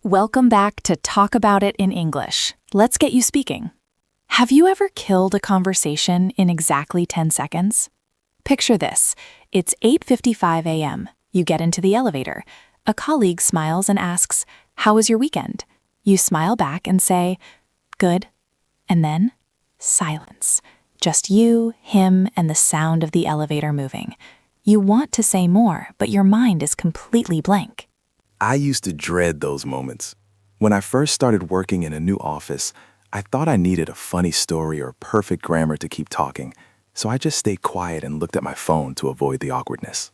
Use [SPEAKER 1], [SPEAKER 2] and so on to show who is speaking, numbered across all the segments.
[SPEAKER 1] Welcome back to Talk About It in English. Let's get you speaking. Have you ever killed a conversation in exactly 10 seconds? Picture this. It's 8:55 a.m. You get into the elevator. A colleague smiles and asks, "How was your weekend?" You smile back and say, "Good." And then, silence. Just you, him, and the sound of the elevator moving. You want to say more, but your mind is completely blank.
[SPEAKER 2] I used to dread those moments. When I first started working in a new office, I thought I needed a funny story or perfect grammar to keep talking, so I just stayed quiet and looked at my phone to avoid the awkwardness.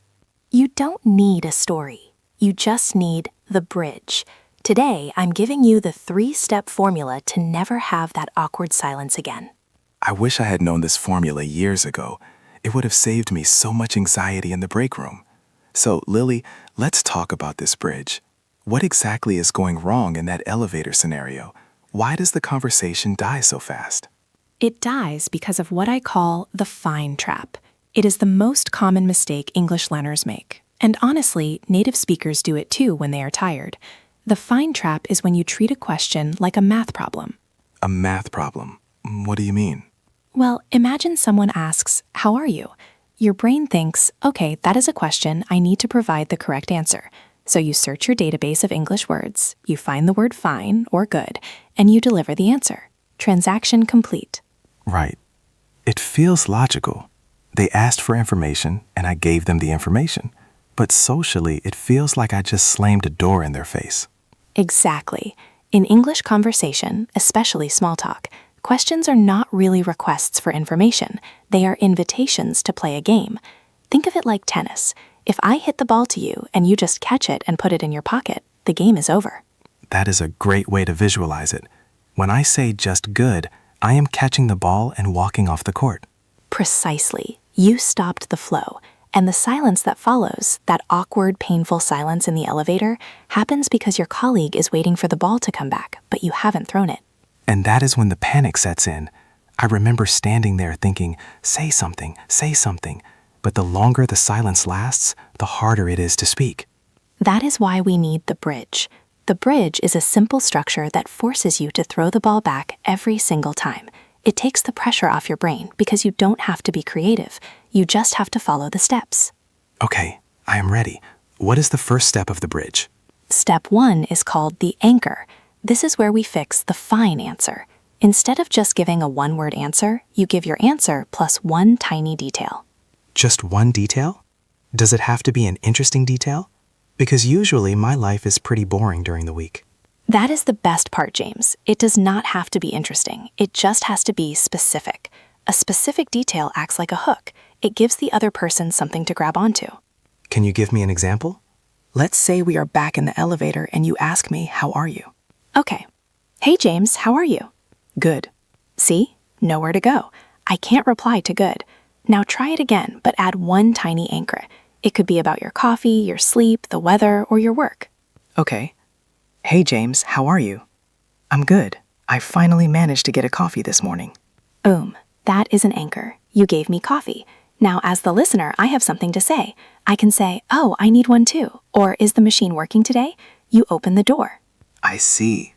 [SPEAKER 1] You don't need a story. You just need the bridge. Today, I'm giving you the 3-step formula to never have that awkward silence again.
[SPEAKER 2] I wish I had known this formula years ago. It would have saved me so much anxiety in the break room. So, Lily, let's talk about this bridge. What exactly is going wrong in that elevator scenario? Why does the conversation die so fast?
[SPEAKER 1] It dies because of what I call the fine trap. It is the most common mistake English learners make. And honestly, native speakers do it too when they are tired. The fine trap is when you treat a question like a math problem.
[SPEAKER 2] A math problem? What do you mean?
[SPEAKER 1] Well, imagine someone asks, "How are you?" Your brain thinks, okay, that is a question, I need to provide the correct answer. So you search your database of English words, you find the word fine or good, and you deliver the answer. Transaction complete.
[SPEAKER 2] Right. It feels logical. They asked for information, and I gave them the information. But socially, it feels like I just slammed a door in their face.
[SPEAKER 1] Exactly. In English conversation, especially small talk, questions are not really requests for information. They are invitations to play a game. Think of it like tennis. If I hit the ball to you and you just catch it and put it in your pocket, the game is over.
[SPEAKER 2] That is a great way to visualize it. When I say just good, I am catching the ball and walking off the court.
[SPEAKER 1] Precisely. You stopped the flow. And the silence that follows, that awkward, painful silence in the elevator, happens because your colleague is waiting for the ball to come back, but you haven't thrown it.
[SPEAKER 2] And that is when the panic sets in. I remember standing there thinking, say something. But the longer the silence lasts, the harder it is to speak.
[SPEAKER 1] That is why we need the bridge. The bridge is a simple structure that forces you to throw the ball back every single time. It takes the pressure off your brain because you don't have to be creative. You just have to follow the steps.
[SPEAKER 2] Okay, I am ready. What is the first step of the bridge?
[SPEAKER 1] Step 1 is called the anchor. This is where we fix the fine answer. Instead of just giving a one-word answer, you give your answer plus one tiny detail.
[SPEAKER 2] Just one detail? Does it have to be an interesting detail? Because usually my life is pretty boring during the week.
[SPEAKER 1] That is the best part, James. It does not have to be interesting. It just has to be specific. A specific detail acts like a hook. It gives the other person something to grab onto.
[SPEAKER 2] Can you give me an example?
[SPEAKER 3] Let's say we are back in the elevator and you ask me, "How are you?"
[SPEAKER 1] Okay. Hey, James, how are you?
[SPEAKER 3] Good.
[SPEAKER 1] See? Nowhere to go. I can't reply to good. Now try it again, but add one tiny anchor. It could be about your coffee, your sleep, the weather, or your work.
[SPEAKER 3] Okay. Hey, James, how are you? I'm good. I finally managed to get a coffee this morning.
[SPEAKER 1] Boom. That is an anchor. You gave me coffee. Now, as the listener, I have something to say. I can say, "Oh, I need one too." Or, "Is the machine working today?" You open the door.
[SPEAKER 4] I see.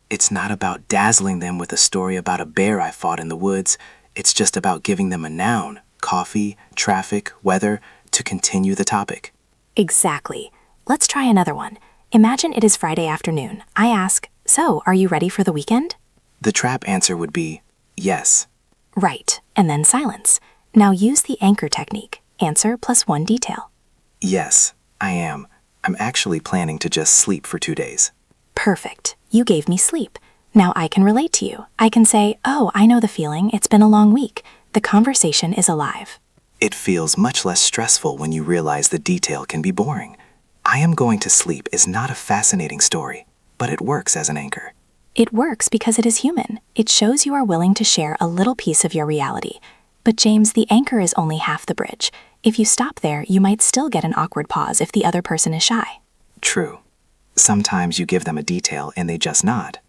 [SPEAKER 4] It's not about dazzling them with a story about a bear I fought in the woods. It's just about giving them a noun, coffee, traffic, weather, to continue the topic.
[SPEAKER 1] Exactly. Let's try another one. Imagine it is Friday afternoon. I ask, "So, are you ready for the weekend?"
[SPEAKER 4] The trap answer would be, yes.
[SPEAKER 1] Right, and then silence. Now use the anchor technique. Answer plus one detail.
[SPEAKER 4] Yes, I am. I'm actually planning to just sleep for 2 days.
[SPEAKER 1] Perfect. You gave me sleep. Now I can relate to you. I can say, "Oh, I know the feeling. It's been a long week." The conversation is alive.
[SPEAKER 4] It feels much less stressful when you realize the detail can be boring. I am going to sleep is not a fascinating story, but it works as an anchor.
[SPEAKER 1] It works because it is human. It shows you are willing to share a little piece of your reality. But James, the anchor is only half the bridge. If you stop there, you might still get an awkward pause if the other person is shy.
[SPEAKER 4] True. Sometimes you give them a detail and they just nod.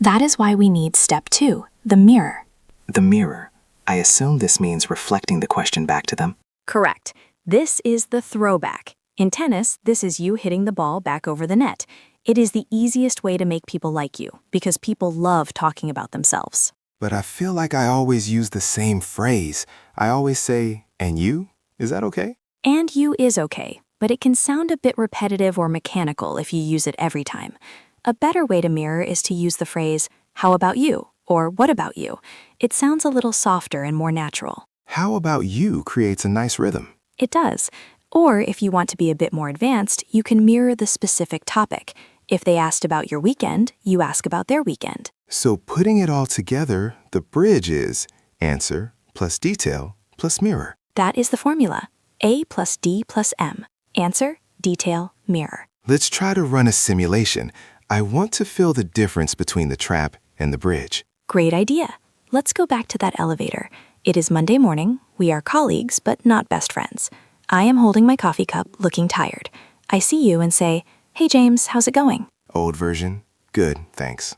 [SPEAKER 1] That is why we need step 2, the mirror.
[SPEAKER 4] The mirror. I assume this means reflecting the question back to them.
[SPEAKER 5] Correct. This is the throwback. In tennis, this is you hitting the ball back over the net.
[SPEAKER 1] It is the easiest way to make people like you because people love talking about themselves.
[SPEAKER 2] But I feel like I always use the same phrase. I always say, and you? Is that okay?
[SPEAKER 1] And you is okay, but it can sound a bit repetitive or mechanical if you use it every time. A better way to mirror is to use the phrase, how about you? Or what about you? It sounds a little softer and more natural.
[SPEAKER 2] How about you creates a nice rhythm.
[SPEAKER 1] It does. Or if you want to be a bit more advanced, you can mirror the specific topic. If they asked about your weekend, you ask about their weekend.
[SPEAKER 2] So putting it all together, the bridge is answer plus detail plus mirror.
[SPEAKER 1] That is the formula. A plus D plus M. Answer, detail, mirror.
[SPEAKER 2] Let's try to run a simulation. I want to feel the difference between the trap and the bridge.
[SPEAKER 1] Great idea. Let's go back to that elevator. It is Monday morning. We are colleagues, but not best friends. I am holding my coffee cup, looking tired. I see you and say, hey James, how's it going?
[SPEAKER 2] Old version. Good, thanks. ...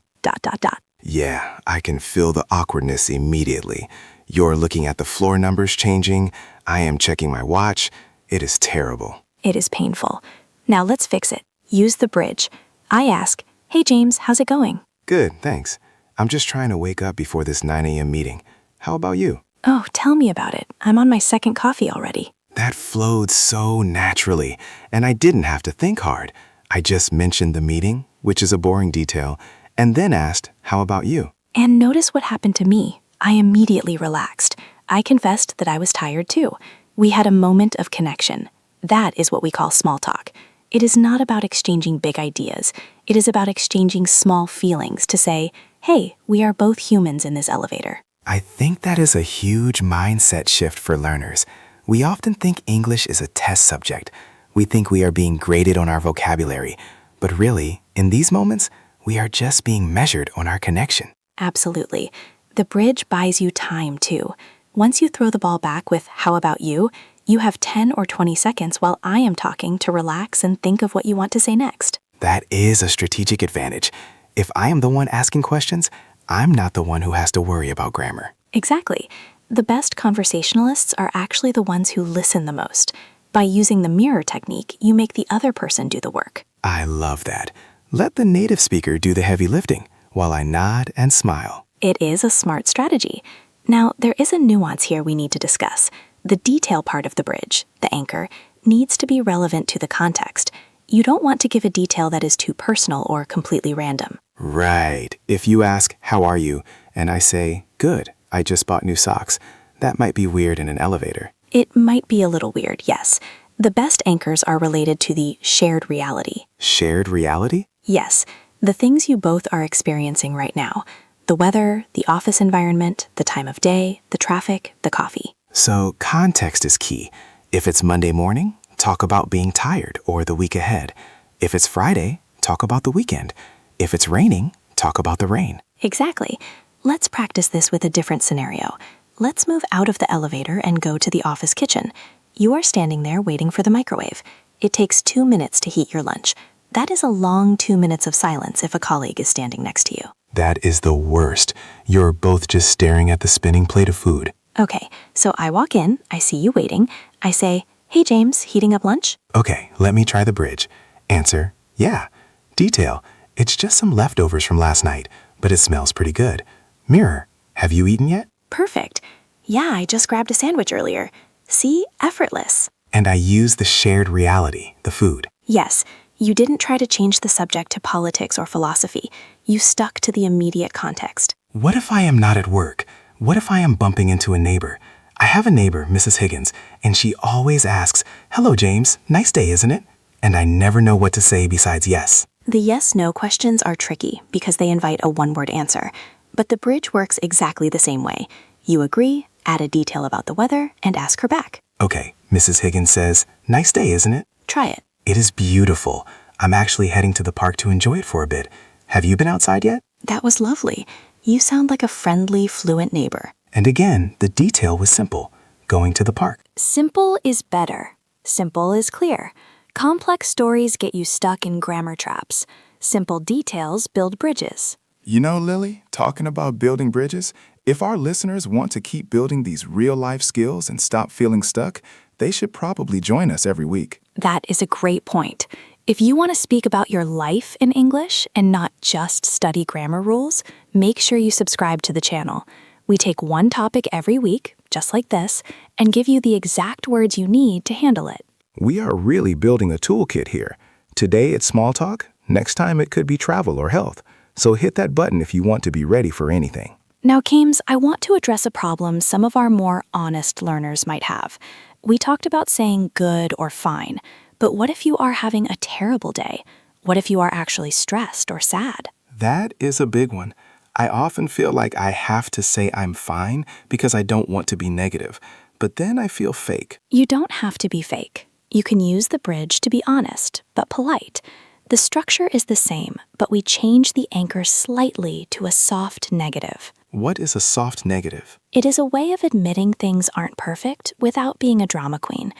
[SPEAKER 2] Yeah, I can feel the awkwardness immediately. You're looking at the floor numbers changing. I am checking my watch. It is terrible.
[SPEAKER 1] It is painful. Now let's fix it. Use the bridge. I ask, hey James, how's it going?
[SPEAKER 2] Good, thanks. I'm just trying to wake up before this 9 a.m. meeting. How about you?
[SPEAKER 1] Oh, tell me about it. I'm on my second coffee already.
[SPEAKER 2] That flowed so naturally, and I didn't have to think hard. I just mentioned the meeting, which is a boring detail, and then asked, how about you?
[SPEAKER 1] And notice what happened to me. I immediately relaxed. I confessed that I was tired too. We had a moment of connection. That is what we call small talk. It is not about exchanging big ideas. It is about exchanging small feelings to say, hey, we are both humans in this elevator.
[SPEAKER 2] I think that is a huge mindset shift for learners. We often think English is a test subject. We think we are being graded on our vocabulary. But really, in these moments, we are just being measured on our connection.
[SPEAKER 1] Absolutely. The bridge buys you time too. Once you throw the ball back with how about you, you have 10 or 20 seconds while I am talking to relax and think of what you want to say next.
[SPEAKER 2] That is a strategic advantage. If I am the one asking questions, I'm not the one who has to worry about grammar.
[SPEAKER 1] Exactly. The best conversationalists are actually the ones who listen the most. By using the mirror technique, you make the other person do the work.
[SPEAKER 2] I love that. Let the native speaker do the heavy lifting while I nod and smile.
[SPEAKER 1] It is a smart strategy. Now, there is a nuance here we need to discuss. The detail part of the bridge, the anchor, needs to be relevant to the context. You don't want to give a detail that is too personal or completely random.
[SPEAKER 2] Right. If you ask, how are you? And I say, good, I just bought new socks. That might be weird in an elevator.
[SPEAKER 1] It might be a little weird, yes. The best anchors are related to the shared reality.
[SPEAKER 2] Shared reality?
[SPEAKER 1] Yes, the things you both are experiencing right now. The weather, the office environment, the time of day, the traffic, the coffee.
[SPEAKER 2] So context is key. If it's Monday morning, talk about being tired or the week ahead. If it's Friday, talk about the weekend. If it's raining, talk about the rain.
[SPEAKER 1] Exactly. Let's practice this with a different scenario. Let's move out of the elevator and go to the office kitchen. You are standing there waiting for the microwave. It takes 2 minutes to heat your lunch. That is a long 2 minutes of silence if a colleague is standing next to you.
[SPEAKER 2] That is the worst. You're both just staring at the spinning plate of food.
[SPEAKER 1] Okay, so I walk in, I see you waiting. I say, hey James, heating up lunch?
[SPEAKER 2] Okay, let me try the bridge. Answer, yeah. Detail, it's just some leftovers from last night, but it smells pretty good. Mirror, have you eaten yet?
[SPEAKER 1] Perfect. Yeah, I just grabbed a sandwich earlier. See, effortless.
[SPEAKER 2] And I use the shared reality, the food.
[SPEAKER 1] Yes, you didn't try to change the subject to politics or philosophy. You stuck to the immediate context.
[SPEAKER 2] What if I am not at work? What if I am bumping into a neighbor? I have a neighbor, Mrs. Higgins, and she always asks, hello, James, nice day, isn't it? And I never know what to say besides yes.
[SPEAKER 1] The yes-no questions are tricky because they invite a one-word answer. But the bridge works exactly the same way. You agree, add a detail about the weather, and ask her back.
[SPEAKER 2] Okay, Mrs. Higgins says, nice day, isn't it?
[SPEAKER 1] Try it.
[SPEAKER 2] It is beautiful. I'm actually heading to the park to enjoy it for a bit. Have you been outside yet?
[SPEAKER 1] That was lovely. You sound like a friendly, fluent neighbor.
[SPEAKER 2] And again, the detail was simple. Going to the park.
[SPEAKER 1] Simple is better. Simple is clear. Complex stories get you stuck in grammar traps. Simple details build bridges.
[SPEAKER 2] You know, Lily, talking about building bridges, if our listeners want to keep building these real-life skills and stop feeling stuck, they should probably join us every week.
[SPEAKER 1] That is a great point. If you want to speak about your life in English and not just study grammar rules, make sure you subscribe to the channel. We take one topic every week, just like this, and give you the exact words you need to handle it.
[SPEAKER 2] We are really building a toolkit here. Today it's small talk, next time it could be travel or health. So hit that button if you want to be ready for anything.
[SPEAKER 1] Now, Kames, I want to address a problem some of our more honest learners might have. We talked about saying good or fine, but what if you are having a terrible day? What if you are actually stressed or sad?
[SPEAKER 2] That is a big one. I often feel like I have to say I'm fine because I don't want to be negative, but then I feel fake.
[SPEAKER 1] You don't have to be fake. You can use the bridge to be honest, but polite. The structure is the same, but we change the anchor slightly to a soft negative.
[SPEAKER 2] What is a soft negative?
[SPEAKER 1] It is a way of admitting things aren't perfect without being a drama queen.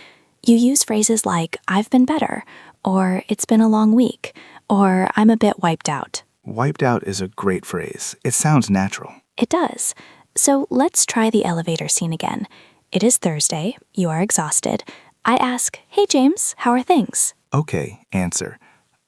[SPEAKER 1] You use phrases like, I've been better, or it's been a long week, or I'm a bit wiped out.
[SPEAKER 2] Wiped out is a great phrase. It sounds natural.
[SPEAKER 1] It does. So let's try the elevator scene again. It is Thursday. You are exhausted. I ask, hey James, how are things?
[SPEAKER 2] Okay, answer.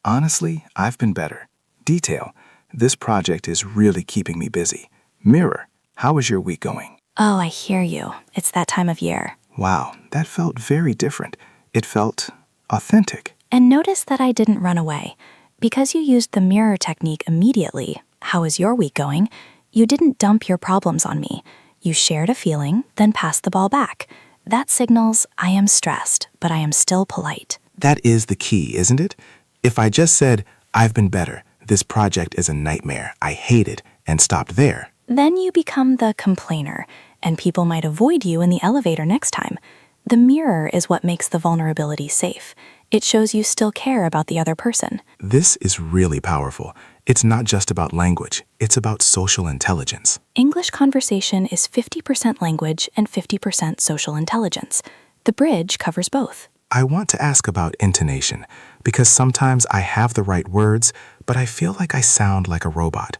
[SPEAKER 2] Honestly, I've been better. Detail. This project is really keeping me busy. Mirror. How is your week going?
[SPEAKER 1] Oh, I hear you. It's that time of year.
[SPEAKER 2] Wow, that felt very different. It felt authentic.
[SPEAKER 1] And notice that I didn't run away. Because you used the mirror technique immediately, how is your week going? You didn't dump your problems on me. You shared a feeling, then passed the ball back. That signals I am stressed, but I am still polite.
[SPEAKER 2] That is the key, isn't it? If I just said, I've been better, this project is a nightmare, I hate it, and stopped there.
[SPEAKER 1] Then you become the complainer, and people might avoid you in the elevator next time. The mirror is what makes the vulnerability safe. It shows you still care about the other person.
[SPEAKER 2] This is really powerful. It's not just about language, it's about social intelligence.
[SPEAKER 1] English conversation is 50% language and 50% social intelligence. The bridge covers both.
[SPEAKER 2] I want to ask about intonation, because sometimes I have the right words, but I feel like I sound like a robot.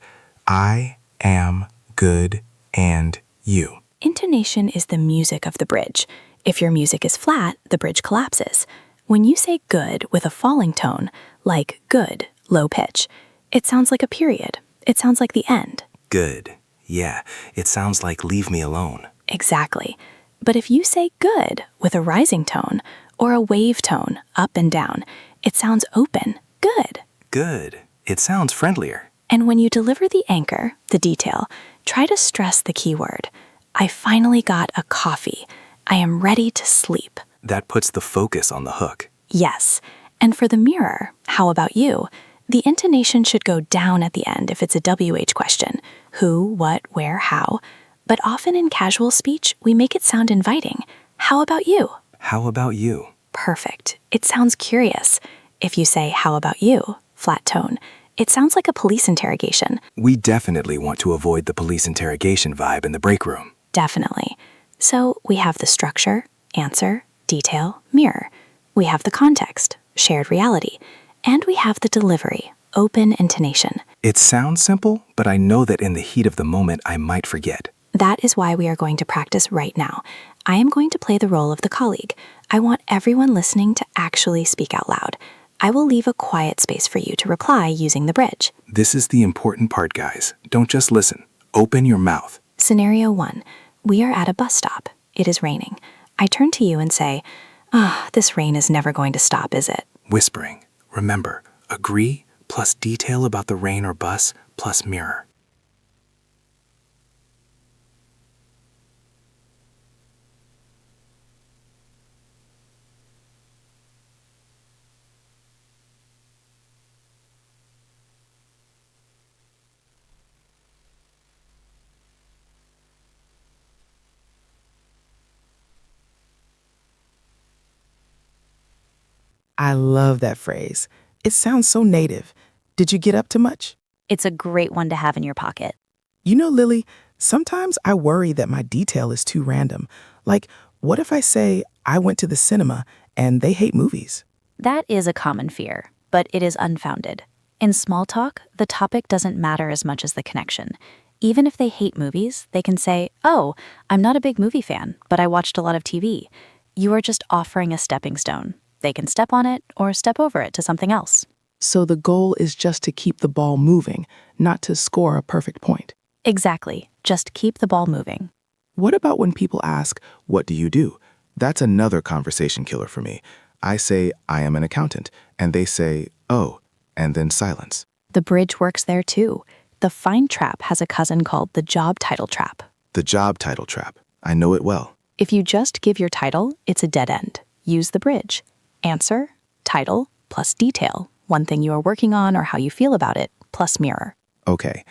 [SPEAKER 2] I am good and you.
[SPEAKER 1] Intonation is the music of the bridge. If your music is flat, the bridge collapses. When you say good with a falling tone, like good, low pitch, it sounds like a period. It sounds like the end.
[SPEAKER 2] Good. Yeah, it sounds like leave me alone.
[SPEAKER 1] Exactly. But if you say good with a rising tone or a wave tone up and down, it sounds open. Good.
[SPEAKER 2] Good. It sounds friendlier.
[SPEAKER 1] And when you deliver the anchor, the detail, try to stress the key word. I finally got a coffee. I am ready to sleep.
[SPEAKER 2] That puts the focus on the hook.
[SPEAKER 1] Yes. And for the mirror, how about you? The intonation should go down at the end if it's a WH question. Who, what, where, how. But often in casual speech, we make it sound inviting. How about you?
[SPEAKER 2] How about you?
[SPEAKER 1] Perfect. It sounds curious. If you say, how about you? Flat tone. It sounds like a police interrogation.
[SPEAKER 2] We definitely want to avoid the police interrogation vibe in the break room.
[SPEAKER 1] Definitely. So we have the structure, answer, detail, mirror. We have the context, shared reality. And we have the delivery, open intonation.
[SPEAKER 2] It sounds simple, but I know that in the heat of the moment I might forget.
[SPEAKER 1] That is why we are going to practice right now. I am going to play the role of the colleague. I want everyone listening to actually speak out loud. I will leave a quiet space for you to reply using the bridge.
[SPEAKER 2] This is the important part, guys. Don't just listen. Open your mouth.
[SPEAKER 1] Scenario 1. We are at a bus stop. It is raining. I turn to you and say, this rain is never going to stop, is it?
[SPEAKER 2] Whispering. Remember, agree plus detail about the rain or bus plus mirror.
[SPEAKER 3] I love that phrase. It sounds so native. Did you get up to much?
[SPEAKER 5] It's a great one to have in your pocket.
[SPEAKER 3] You know, Lily, sometimes I worry that my detail is too random. Like, what if I say I went to the cinema and they hate movies?
[SPEAKER 5] That is a common fear, but it is unfounded. In small talk, the topic doesn't matter as much as the connection. Even if they hate movies, they can say, oh, I'm not a big movie fan, but I watched a lot of TV. You are just offering a stepping stone. They can step on it or step over it to something else.
[SPEAKER 3] So the goal is just to keep the ball moving, not to score a perfect point.
[SPEAKER 5] Exactly. Just keep the ball moving.
[SPEAKER 3] What about when people ask, "What do you do?" That's another conversation killer for me. I say, "I am an accountant," and they say, "Oh," and then silence.
[SPEAKER 5] The bridge works there too. The find trap has a cousin called the job title trap.
[SPEAKER 2] The job title trap. I know it well.
[SPEAKER 5] If you just give your title, it's a dead end. Use the bridge. Answer, title, plus detail, one thing you are working on or how you feel about it, plus mirror.
[SPEAKER 2] Okay,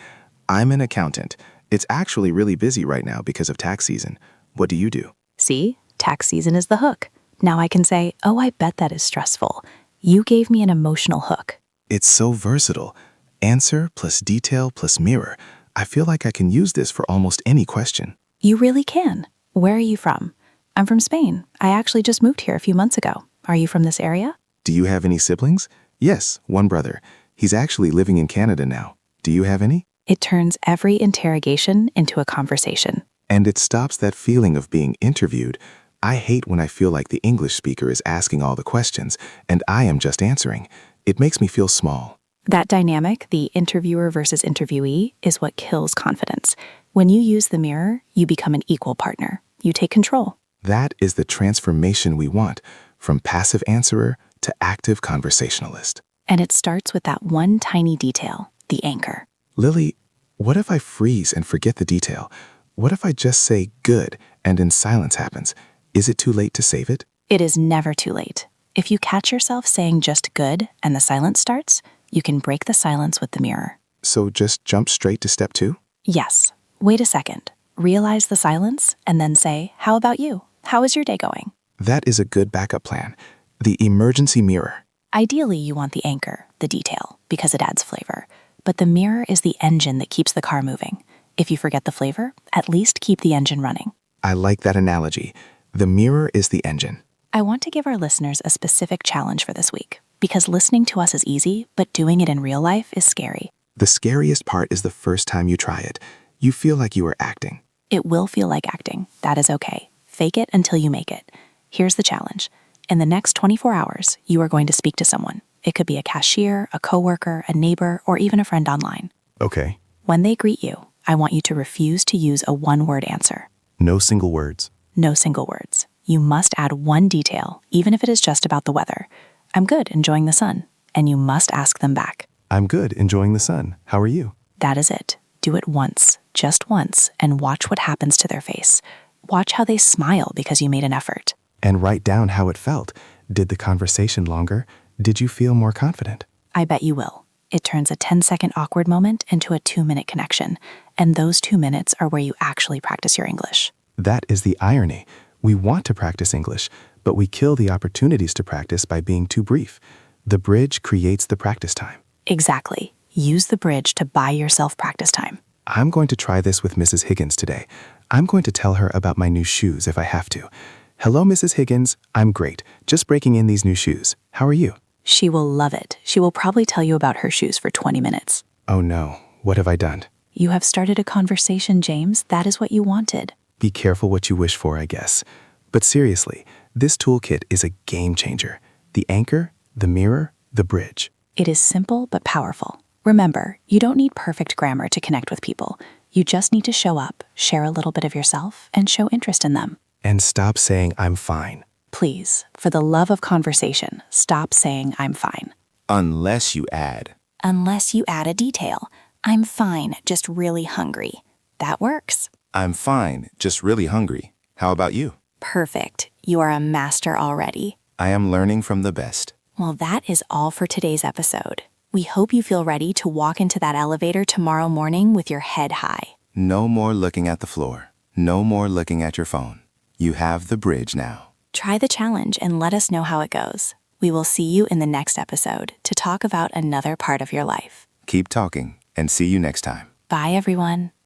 [SPEAKER 2] I'm an accountant. It's actually really busy right now because of tax season. What do you do?
[SPEAKER 5] See, tax season is the hook. Now I can say, oh, I bet that is stressful. You gave me an emotional hook.
[SPEAKER 2] It's so versatile. Answer plus detail plus mirror. I feel like I can use this for almost any question.
[SPEAKER 5] You really can. Where are you from? I'm from Spain. I actually just moved here a few months ago. Are you from this area?
[SPEAKER 2] Do you have any siblings? Yes, one brother. He's actually living in Canada now. Do you have any?
[SPEAKER 5] It turns every interrogation into a conversation.
[SPEAKER 2] And it stops that feeling of being interviewed. I hate when I feel like the English speaker is asking all the questions and I am just answering. It makes me feel small.
[SPEAKER 5] That dynamic, the interviewer versus interviewee, is what kills confidence. When you use the mirror, you become an equal partner. You take control.
[SPEAKER 2] That is the transformation we want, from passive answerer to active conversationalist.
[SPEAKER 5] And it starts with that one tiny detail, the anchor.
[SPEAKER 2] Lily, what if I freeze and forget the detail? What if I just say good and then silence happens? Is it too late to save it?
[SPEAKER 5] It is never too late. If you catch yourself saying just good and the silence starts, you can break the silence with the mirror.
[SPEAKER 2] So just jump straight to step 2?
[SPEAKER 5] Yes. Wait a second. Realize the silence and then say, how about you? How is your day going?
[SPEAKER 2] That is a good backup plan. The emergency mirror.
[SPEAKER 5] Ideally, you want the anchor, the detail, because it adds flavor. But the mirror is the engine that keeps the car moving. If you forget the flavor, at least keep the engine running.
[SPEAKER 2] I like that analogy. The mirror is the engine.
[SPEAKER 5] I want to give our listeners a specific challenge for this week, because listening to us is easy, but doing it in real life is scary.
[SPEAKER 2] The scariest part is the first time you try it. You feel like you are acting.
[SPEAKER 5] It will feel like acting. That is okay. Fake it until you make it. Here's the challenge. In the next 24 hours, you are going to speak to someone. It could be a cashier, a coworker, a neighbor, or even a friend online.
[SPEAKER 2] Okay.
[SPEAKER 5] When they greet you, I want you to refuse to use a one-word answer.
[SPEAKER 2] No single words.
[SPEAKER 5] No single words. You must add one detail, even if it is just about the weather. I'm good, enjoying the sun. And you must ask them back.
[SPEAKER 2] I'm good, enjoying the sun. How are you?
[SPEAKER 5] That is it. Do it once, just once, and watch what happens to their face. Watch how they smile because you made an effort.
[SPEAKER 2] And write down how it felt. Did the conversation longer? Did you feel more confident?
[SPEAKER 5] I bet you will. It turns a 10-second awkward moment into a 2-minute connection. And those 2 minutes are where you actually practice your English.
[SPEAKER 2] That is the irony. We want to practice English, but we kill the opportunities to practice by being too brief. The bridge creates the practice time.
[SPEAKER 5] Exactly. Use the bridge to buy yourself practice time.
[SPEAKER 2] I'm going to try this with Mrs. Higgins today. I'm going to tell her about my new shoes if I have to. Hello, Mrs. Higgins. I'm great. Just breaking in these new shoes. How are you?
[SPEAKER 5] She will love it. She will probably tell you about her shoes for 20 minutes.
[SPEAKER 2] Oh no, what have I done?
[SPEAKER 5] You have started a conversation, James. That is what you wanted.
[SPEAKER 2] Be careful what you wish for, I guess. But seriously, this toolkit is a game changer. The anchor, the mirror, the bridge.
[SPEAKER 5] It is simple but powerful. Remember, you don't need perfect grammar to connect with people. You just need to show up, share a little bit of yourself, and show interest in them.
[SPEAKER 2] And stop saying I'm fine.
[SPEAKER 5] Please, for the love of conversation, stop saying I'm fine.
[SPEAKER 2] Unless you add.
[SPEAKER 5] Unless you add a detail. I'm fine, just really hungry. That works.
[SPEAKER 2] I'm fine, just really hungry. How about you?
[SPEAKER 5] Perfect. You are a master already.
[SPEAKER 2] I am learning from the best.
[SPEAKER 5] Well, that is all for today's episode. We hope you feel ready to walk into that elevator tomorrow morning with your head high.
[SPEAKER 2] No more looking at the floor. No more looking at your phone. You have the bridge now.
[SPEAKER 5] Try the challenge and let us know how it goes. We will see you in the next episode to talk about another part of your life.
[SPEAKER 2] Keep talking and see you next time.
[SPEAKER 5] Bye, everyone.